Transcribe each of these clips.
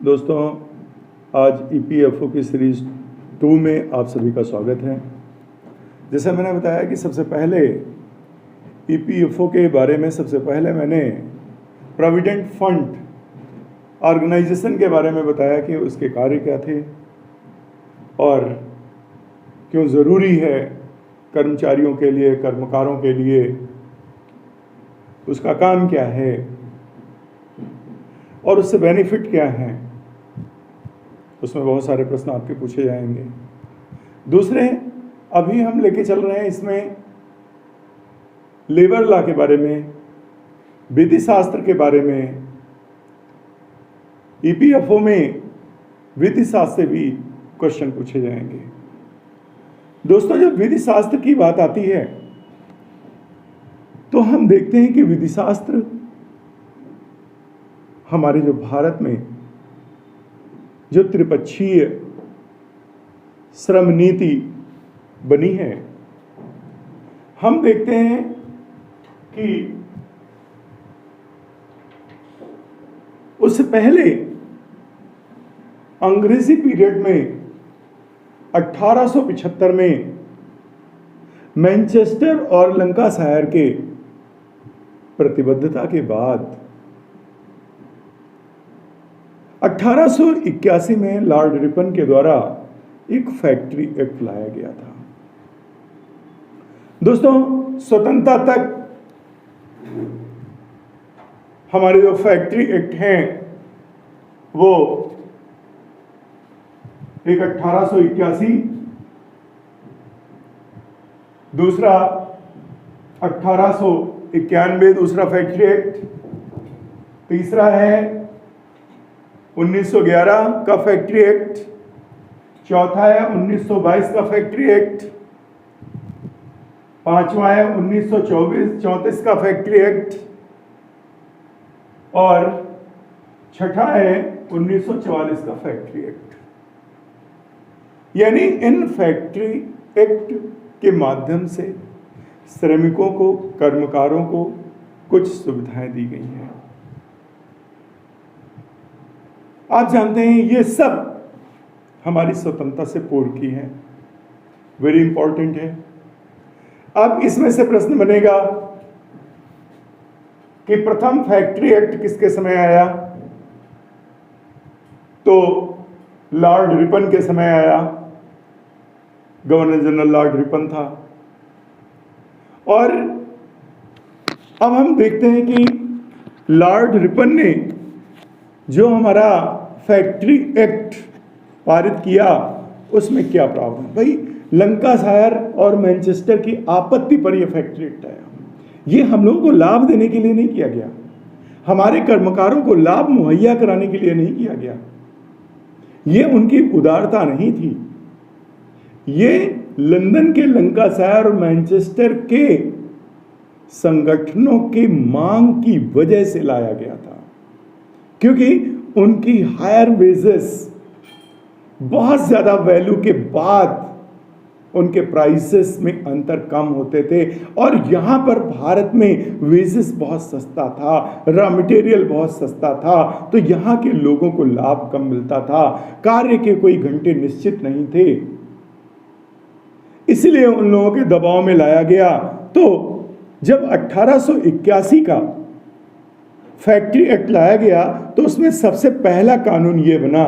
दोस्तों, आज EPFO की सीरीज़ 2 में आप सभी का स्वागत है। जैसे मैंने बताया कि सबसे पहले EPFO के बारे में मैंने प्रोविडेंट फंड ऑर्गेनाइजेशन के बारे में बताया कि उसके कार्य क्या थे और क्यों ज़रूरी है कर्मचारियों के लिए, कर्मकारों के लिए, उसका काम क्या है और उससे बेनिफिट क्या है। उसमें बहुत सारे प्रश्न आपके पूछे जाएंगे। दूसरे, अभी हम लेके चल रहे हैं इसमें लेबर लॉ के बारे में, विधि शास्त्र के बारे में। EPFO में विधि शास्त्र से भी क्वेश्चन पूछे जाएंगे। दोस्तों, जब विधि शास्त्र की बात आती है तो हम देखते हैं कि विधि शास्त्र हमारे जो भारत में जो त्रिपक्षीय श्रम नीति बनी है, हम देखते हैं कि उससे पहले अंग्रेजी पीरियड में 1875 में मैनचेस्टर और लंकाशायर के प्रतिबद्धता के बाद 1881 में लॉर्ड रिपन के द्वारा एक फैक्ट्री एक्ट लाया गया था। दोस्तों, स्वतंत्रता तक हमारे जो फैक्ट्री एक्ट हैं वो एक 1881, दूसरा 1891 दूसरा फैक्ट्री एक्ट, तीसरा है 1911 का फैक्ट्री एक्ट, चौथा है 1922 का फैक्ट्री एक्ट, पांचवा है 1934 का फैक्ट्री एक्ट और छठा है 1944 का फैक्ट्री एक्ट। यानी इन फैक्ट्री एक्ट के माध्यम से श्रमिकों को, कर्मकारों को कुछ सुविधाएं दी गई हैं। आप जानते हैं ये सब हमारी स्वतंत्रता से पूर्व की है, वेरी इंपॉर्टेंट है। अब इसमें से प्रश्न बनेगा कि प्रथम फैक्ट्री एक्ट किसके समय आया? तो लॉर्ड रिपन के समय आया। गवर्नर जनरल लॉर्ड रिपन था। और अब हम देखते हैं कि लॉर्ड रिपन ने जो हमारा फैक्ट्री एक्ट पारित किया उसमें क्या प्रावधान? भाई, लंकाशायर और मैनचेस्टर की आपत्ति पर यह फैक्ट्री एक्ट आया। ये हम लोगों को लाभ देने के लिए नहीं किया गया, हमारे कर्मकारों को लाभ मुहैया कराने के लिए नहीं किया गया। ये उनकी उदारता नहीं थी, ये लंदन के लंकाशायर और मैनचेस्टर के संगठनों की मांग की वजह से लाया गया था, क्योंकि उनकी हायर वेजेस बहुत ज्यादा वैल्यू के बाद उनके प्राइसेस में अंतर कम होते थे और यहां पर भारत में वेजेस बहुत सस्ता था, रॉ मटेरियल बहुत सस्ता था, तो यहां के लोगों को लाभ कम मिलता था, कार्य के कोई घंटे निश्चित नहीं थे, इसलिए उन लोगों के दबाव में लाया गया। तो जब 1881 का फैक्ट्री एक्ट लाया गया तो उसमें सबसे पहला कानून यह बना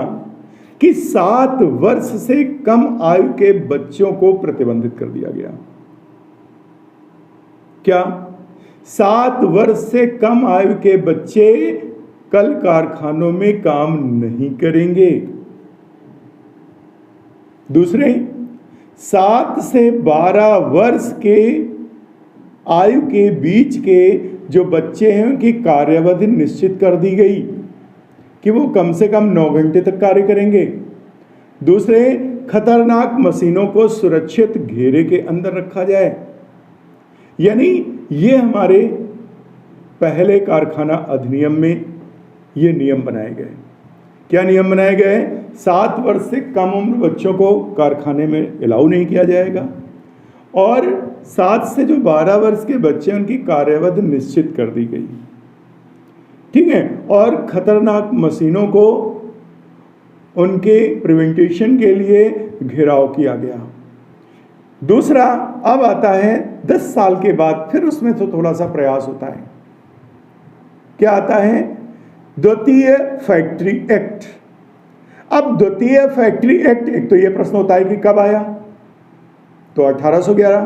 कि 7 वर्ष से कम आयु के बच्चों को प्रतिबंधित कर दिया गया। क्या 7 वर्ष से कम आयु के बच्चे कल कारखानों में काम नहीं करेंगे? दूसरे, 7 से 12 वर्ष के आयु के बीच के जो बच्चे हैं उनकी कार्यावधि निश्चित कर दी गई कि वो कम से कम 9 घंटे तक कार्य करेंगे। दूसरे, खतरनाक मशीनों को सुरक्षित घेरे के अंदर रखा जाए। यानी ये हमारे पहले कारखाना अधिनियम में ये नियम बनाए गए। क्या नियम बनाए गए? 7 वर्ष से कम उम्र बच्चों को कारखाने में अलाउ नहीं किया जाएगा और 7 से जो 12 वर्ष के बच्चे उनकी कार्यावधि निश्चित कर दी गई, ठीक है। और खतरनाक मशीनों को उनके प्रिवेंटेशन के लिए घेराव किया गया। दूसरा, अब आता है 10 साल के बाद, फिर उसमें तो थोड़ा सा प्रयास होता है। क्या आता है? द्वितीय फैक्ट्री एक्ट। अब द्वितीय फैक्ट्री एक्ट, एक तो यह प्रश्न होता है कि कब आया, तो 1811।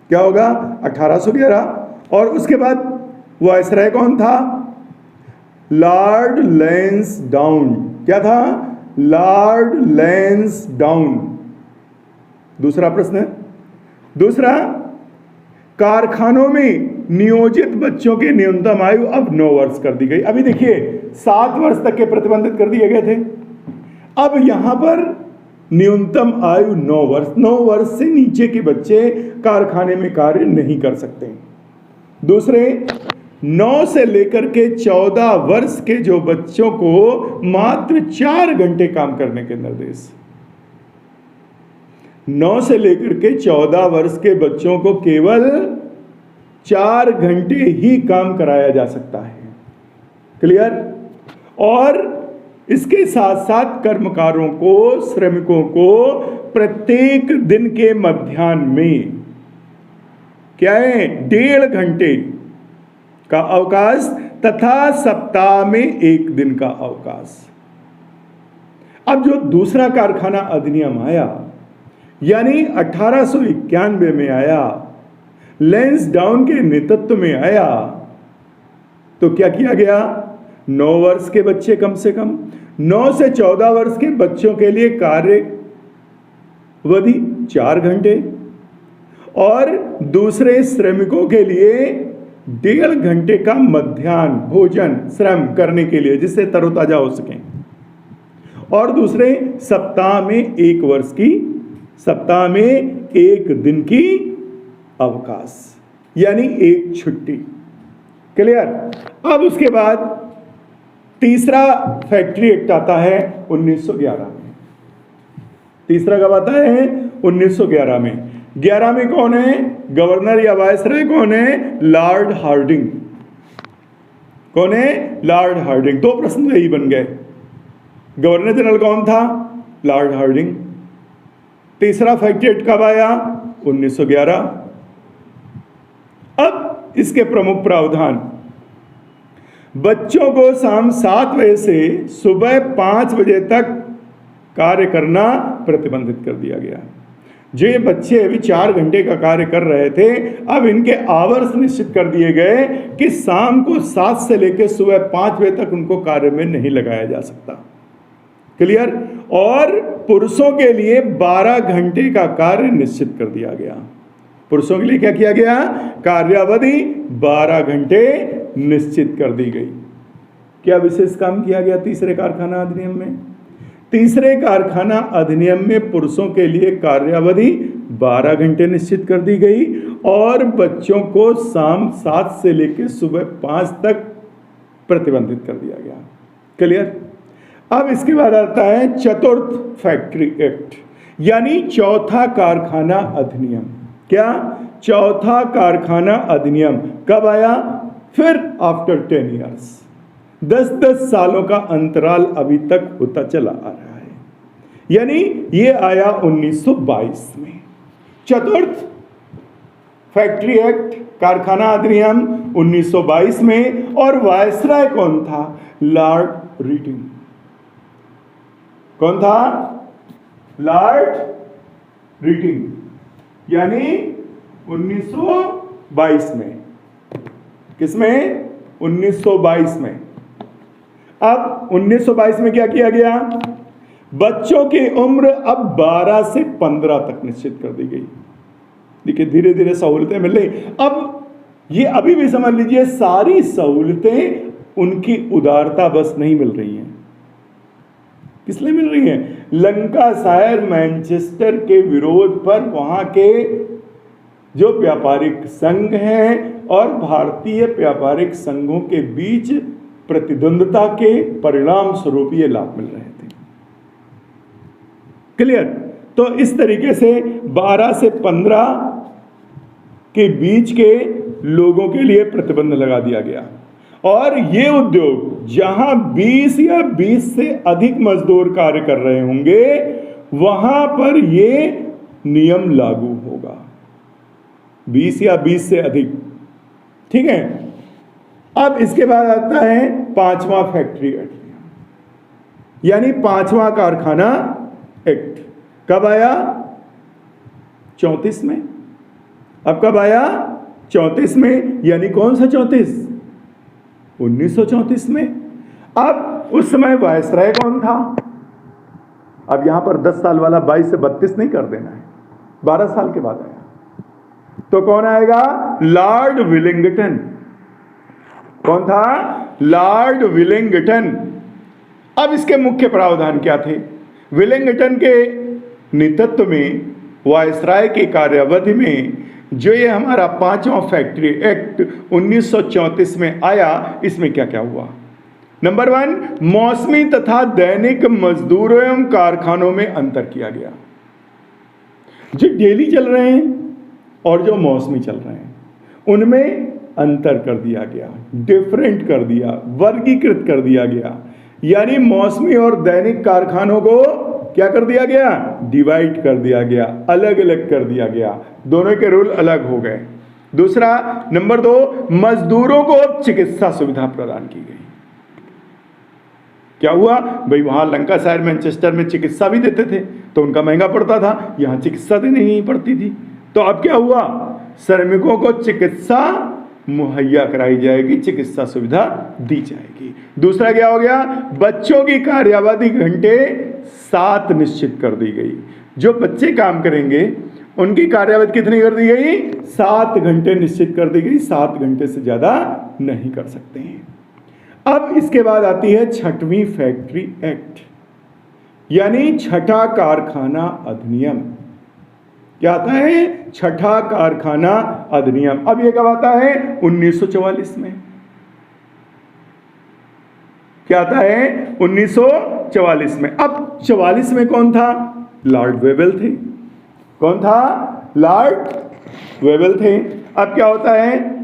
क्या होगा? 1811। और उसके बाद वायसराय कौन था? लॉर्ड लैंसडाउन। क्या था? लॉर्ड लैंसडाउन। दूसरा प्रश्न है, दूसरा, कारखानों में नियोजित बच्चों की न्यूनतम आयु अब 9 वर्ष कर दी गई। अभी देखिए 7 वर्ष तक के प्रतिबंधित कर दिए गए थे, अब यहां पर न्यूनतम आयु 9 वर्ष। 9 वर्ष से नीचे के बच्चे कारखाने में कार्य नहीं कर सकते। दूसरे, 9 से लेकर के 14 वर्ष के जो बच्चों को मात्र 4 घंटे काम करने के निर्देश। 9 से लेकर के 14 वर्ष के बच्चों को केवल 4 घंटे ही काम कराया जा सकता है। क्लियर? और इसके साथ साथ कर्मकारों को, श्रमिकों को प्रत्येक दिन के मध्याह्न में क्या है? 1.5 घंटे का अवकाश तथा सप्ताह में 1 दिन का अवकाश। अब जो दूसरा कारखाना अधिनियम आया, यानी 1891 में आया, लैंसडाउन के नेतृत्व में आया, तो क्या किया गया? 9 वर्ष के बच्चे कम से कम, 9 से 14 वर्ष के बच्चों के लिए कार्य अवधि 4 घंटे, और दूसरे श्रमिकों के लिए 1.5 घंटे का मध्याह्न भोजन श्रम करने के लिए, जिससे तरोताजा हो सकें। और दूसरे, सप्ताह में 1 वर्ष की, सप्ताह में 1 दिन की अवकाश, यानी 1 छुट्टी। क्लियर? अब उसके बाद तीसरा फैक्ट्री एक्ट आता है 1911 में। तीसरा कब आता है? 1911 में। 11 में कौन है? गवर्नर या वायसराय कौन है? Lord Hardinge. कौन है? Lord Hardinge. 2 प्रश्न यही बन गए। गवर्नर जनरल कौन था? Lord Hardinge. तीसरा फैक्ट्री एक्ट कब आया? 1911। अब इसके प्रमुख प्रावधान, बच्चों को शाम 7 बजे से सुबह 5 बजे तक कार्य करना प्रतिबंधित कर दिया गया। जो ये बच्चे अभी 4 घंटे का कार्य कर रहे थे, अब इनके आवर्स निश्चित कर दिए गए कि शाम को 7 से लेकर सुबह 5 बजे तक उनको कार्य में नहीं लगाया जा सकता। क्लियर? और पुरुषों के लिए 12 घंटे का कार्य निश्चित कर दिया गया। पुरुषों के लिए क्या किया गया? कार्यावधि 12 घंटे निश्चित कर दी गई। क्या विशेष काम किया गया तीसरे कारखाना अधिनियम में? तीसरे कारखाना अधिनियम में पुरुषों के लिए कार्यावधि 12 घंटे निश्चित कर दी गई, और बच्चों को शाम 7 से लेकर सुबह 5 तक प्रतिबंधित कर दिया गया। क्लियर? अब इसके बाद आता है चतुर्थ फैक्ट्री एक्ट, यानी चौथा कारखाना अधिनियम। क्या? चौथा कारखाना अधिनियम कब आया? फिर आफ्टर 10 ईयर्स, 10-10 सालों का अंतराल अभी तक होता चला आ रहा है, यानी ये आया 1922 में। चतुर्थ फैक्ट्री एक्ट, कारखाना अधिनियम 1922 में। और वायसराय कौन था? Lord reading. कौन था? लॉर्ड रीडिंग, यानी 1922 में। किसमें? 1922 में। अब 1922 में क्या किया गया? बच्चों की उम्र अब 12 से 15 तक निश्चित कर दी गई। देखिए धीरे धीरे सहूलतें मिल रही। अब ये अभी भी समझ लीजिए, सारी सहूलतें उनकी उदारता बस नहीं मिल रही हैं। किस लिए मिल रही हैं? लंकाशायर मैनचेस्टर के विरोध पर वहां के जो व्यापारिक संघ हैं और भारतीय व्यापारिक संघों के बीच प्रतिद्वंद्विता के परिणाम स्वरूप ये लाभ मिल रहे थे। क्लियर? तो इस तरीके से 12 से 15 के बीच के लोगों के लिए प्रतिबंध लगा दिया गया। और ये उद्योग जहां 20 या 20 से अधिक मजदूर कार्य कर रहे होंगे वहां पर ये नियम लागू होगा। 20 या 20 से अधिक, ठीक है। अब इसके बाद आता है 5वां फैक्ट्री एक्ट, यानी 5वां कारखाना एक्ट। कब आया? 34 में। अब कब आया? 34 में, यानी कौन सा 34? 1934 में। अब उस समय वायसराय कौन था? अब यहां पर 10 साल वाला 22 से 32 नहीं कर देना है, 12 साल के बाद आया। तो कौन आएगा? Lord Willingdon. कौन था? Lord Willingdon. अब इसके मुख्य प्रावधान क्या थे? विलिंगटन के नेतृत्व में वायसराय की कार्यावधि में जो ये हमारा 5वां फैक्ट्री एक्ट 1934 में आया, इसमें क्या क्या हुआ? नंबर 1, मौसमी तथा दैनिक मजदूरों एवं कारखानों में अंतर किया गया। जो डेली चल रहे हैं और जो मौसमी चल रहे हैं उनमें अंतर कर दिया गया, डिफरेंट कर दिया, वर्गीकृत कर दिया गया। यानी मौसमी और दैनिक कारखानों को क्या कर दिया गया? डिवाइड कर दिया गया, अलग अलग कर दिया गया, दोनों के रूल अलग हो गए। दूसरा, नंबर 2, मजदूरों को चिकित्सा सुविधा प्रदान की गई। क्या हुआ भाई? वहां लंकाशायर मैनचेस्टर में चिकित्सा भी देते थे तो उनका महंगा पड़ता था, यहां चिकित्सा देनी नहीं पड़ती थी। तो अब क्या हुआ? श्रमिकों को चिकित्सा मुहैया कराई जाएगी, चिकित्सा सुविधा दी जाएगी। दूसरा क्या हो गया? बच्चों की कार्यावधि घंटे 7 निश्चित कर दी गई। जो बच्चे काम करेंगे उनकी कार्यावधि कितनी कर दी गई? 7 घंटे निश्चित कर दी गई, 7 घंटे से ज्यादा नहीं कर सकते हैं। अब इसके बाद आती है 6वीं फैक्ट्री एक्ट, यानी 6ठा कारखाना अधिनियम। क्या आता है? 6ठा कारखाना अधिनियम। अब ये कब आता है? 1944 में। क्या आता है? 1944 में। अब 44 में कौन था? लॉर्ड वेवेल थे। कौन था? लॉर्ड वेवेल थे। अब क्या होता है?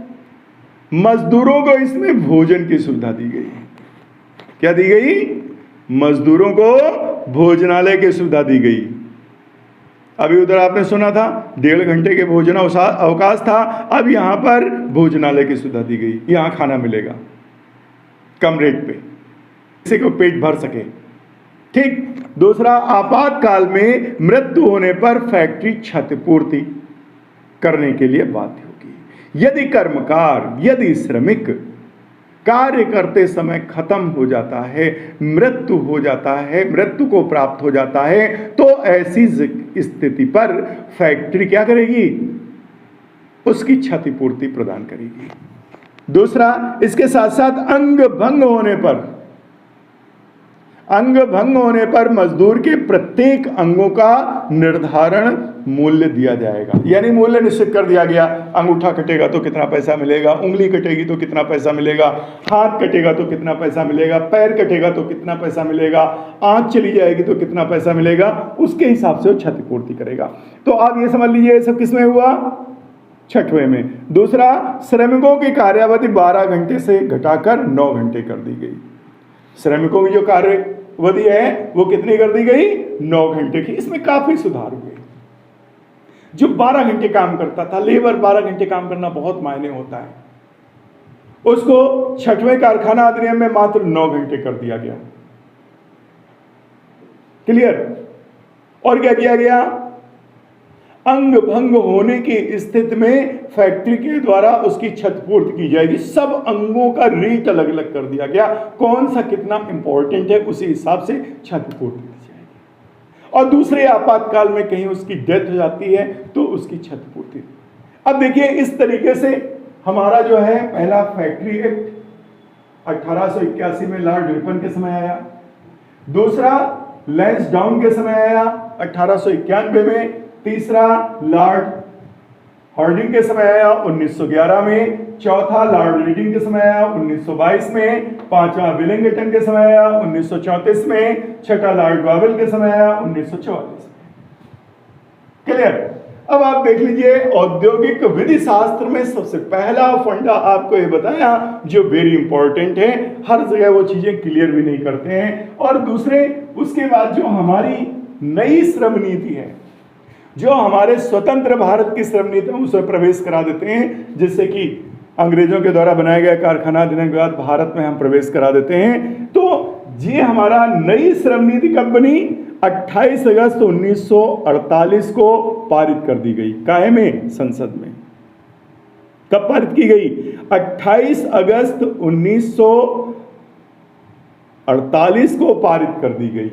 मजदूरों को इसमें भोजन की सुविधा दी गई। क्या दी गई? मजदूरों को भोजनालय की सुविधा दी गई। अभी उधर आपने सुना था 1.5 घंटे के भोजन अवकाश था, अब यहां पर भोजनालय की सुविधा दी गई, यहां खाना मिलेगा कम रेट पे, किसी को पेट भर सके। ठीक। दूसरा, आपातकाल में मृत्यु होने पर फैक्ट्री क्षतिपूर्ति करने के लिए बाध्य होगी। यदि कर्मकार, यदि श्रमिक कार्य करते समय खत्म हो जाता है, मृत्यु हो जाता है, मृत्यु को प्राप्त हो जाता है, तो ऐसी स्थिति पर फैक्ट्री क्या करेगी? उसकी क्षतिपूर्ति प्रदान करेगी। दूसरा, इसके साथ साथ अंग भंग होने पर मजदूर के प्रत्येक अंगों का निर्धारण मूल्य दिया जाएगा। यानी मूल्य निश्चित कर दिया गया। अंगूठा कटेगा तो कितना पैसा मिलेगा, उंगली कटेगी तो कितना पैसा मिलेगा, हाथ कटेगा तो कितना पैसा मिलेगा, पैर कटेगा तो कितना पैसा मिलेगा, आंख चली जाएगी तो कितना पैसा मिलेगा, उसके हिसाब से वो क्षतिपूर्ति करेगा। तो आप ये समझ लीजिए सब किसमें हुआ? 6वें में। दूसरा, श्रमिकों की कार्यावधि 12 घंटे से घटाकर 9 घंटे कर दी गई। श्रमिकों की जो कार्यावधि है वो कितनी कर दी गई? 9 घंटे की। इसमें काफी सुधार हुए। जो 12 घंटे काम करता था, लेबर 12 घंटे काम करना बहुत मायने होता है, उसको 6वें कारखाना अधिनियम में मात्र 9 घंटे कर दिया गया। क्लियर? और क्या किया गया? अंग भंग होने की स्थिति में फैक्ट्री के द्वारा उसकी क्षतिपूर्ति की जाएगी। सब अंगों का रेट अलग अलग कर दिया गया, कौन सा कितना इंपॉर्टेंट है उसी हिसाब से क्षतिपूर्ति की जाएगी। और दूसरे आपातकाल में कहीं उसकी डेथ हो जाती है तो उसकी क्षतिपूर्ति। अब देखिए, इस तरीके से हमारा जो है पहला फैक्ट्री एक्ट 1881 में लॉर्ड रिपन के समय आया। दूसरा लैंसडाउन के समय आया 1891 में। तीसरा लॉर्ड हार्डिंग के समय आया 1911 में। चौथा लॉर्ड रीडिंग के समय आया 1922 में। पांचवा विलिंगटन के समय आया 1934 में। छठा लॉर्ड वेवेल के समय आया 1944 में। क्लियर? अब आप देख लीजिए, औद्योगिक विधि शास्त्र में सबसे पहला फंडा आपको ये बताया जो वेरी इंपॉर्टेंट है, हर जगह वो चीजें क्लियर भी नहीं करते हैं। और दूसरे उसके बाद जो हमारी नई श्रम नीति है, जो हमारे स्वतंत्र भारत की श्रम नीति है, उसे प्रवेश करा देते हैं, जिससे कि अंग्रेजों के द्वारा बनाया गया कारखाना देने के बाद भारत में हम प्रवेश करा देते हैं। तो ये हमारा नई श्रम नीति कब बनी? 28 अगस्त 1948 को पारित कर दी गई। काहे में? संसद में। कब पारित की गई? 28 अगस्त 1948 को पारित कर दी गई।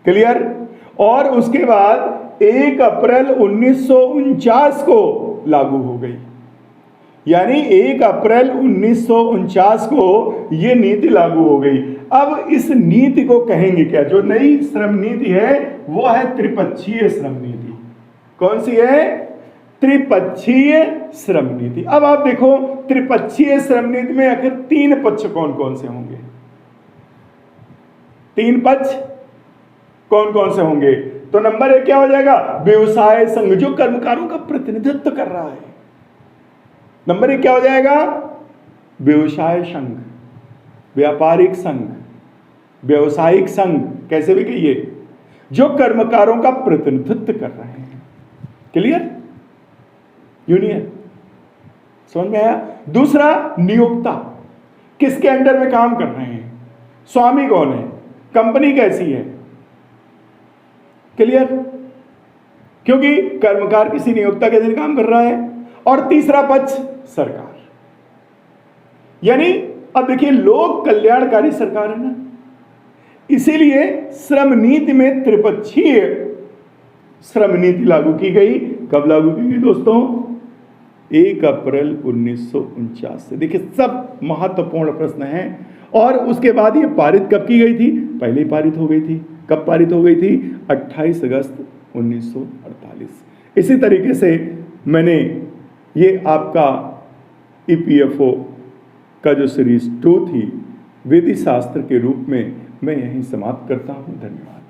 क्लियर? और उसके बाद 1 अप्रैल 1949 को लागू हो गई। यानी 1 अप्रैल 1949 को यह नीति लागू हो गई। अब इस नीति को कहेंगे क्या? जो नई श्रम नीति है वो है त्रिपक्षीय श्रम नीति। कौन सी है? त्रिपक्षीय श्रम नीति। अब आप देखो, त्रिपक्षीय श्रम नीति में आखिर 3 पक्ष कौन कौन से होंगे? 3 पक्ष कौन कौन से होंगे? तो नंबर 1 क्या हो जाएगा? व्यवसाय संघ, जो कर्मकारों का प्रतिनिधित्व कर रहा है। नंबर 1 क्या हो जाएगा? व्यवसाय संघ, व्यापारिक संघ, व्यवसायिक संघ, कैसे भी कहिए, जो कर्मकारों का प्रतिनिधित्व कर रहे हैं। क्लियर? यूनियन। समझ में आया? दूसरा, नियोक्ता, किसके अंडर में काम कर रहे हैं, स्वामी कौन है, कंपनी कैसी है। क्लियर? क्योंकि कर्मकार किसी नियोक्ता के अधीन काम कर रहा है। और तीसरा पक्ष, सरकार। यानी अब देखिए, लोक कल्याणकारी सरकार है ना, इसीलिए श्रम नीति में त्रिपक्षीय श्रम नीति लागू की गई। कब लागू की गई दोस्तों? 1 अप्रैल 1949 से। देखिए, सब महत्वपूर्ण प्रश्न हैं। और उसके बाद ये पारित कब की गई थी? पहले पारित हो गई थी। कब पारित हो गई थी? 28 अगस्त 1948। इसी तरीके से मैंने ये आपका EPFO का जो सीरीज 2 थी विधि शास्त्र के रूप में, मैं यहीं समाप्त करता हूँ। धन्यवाद।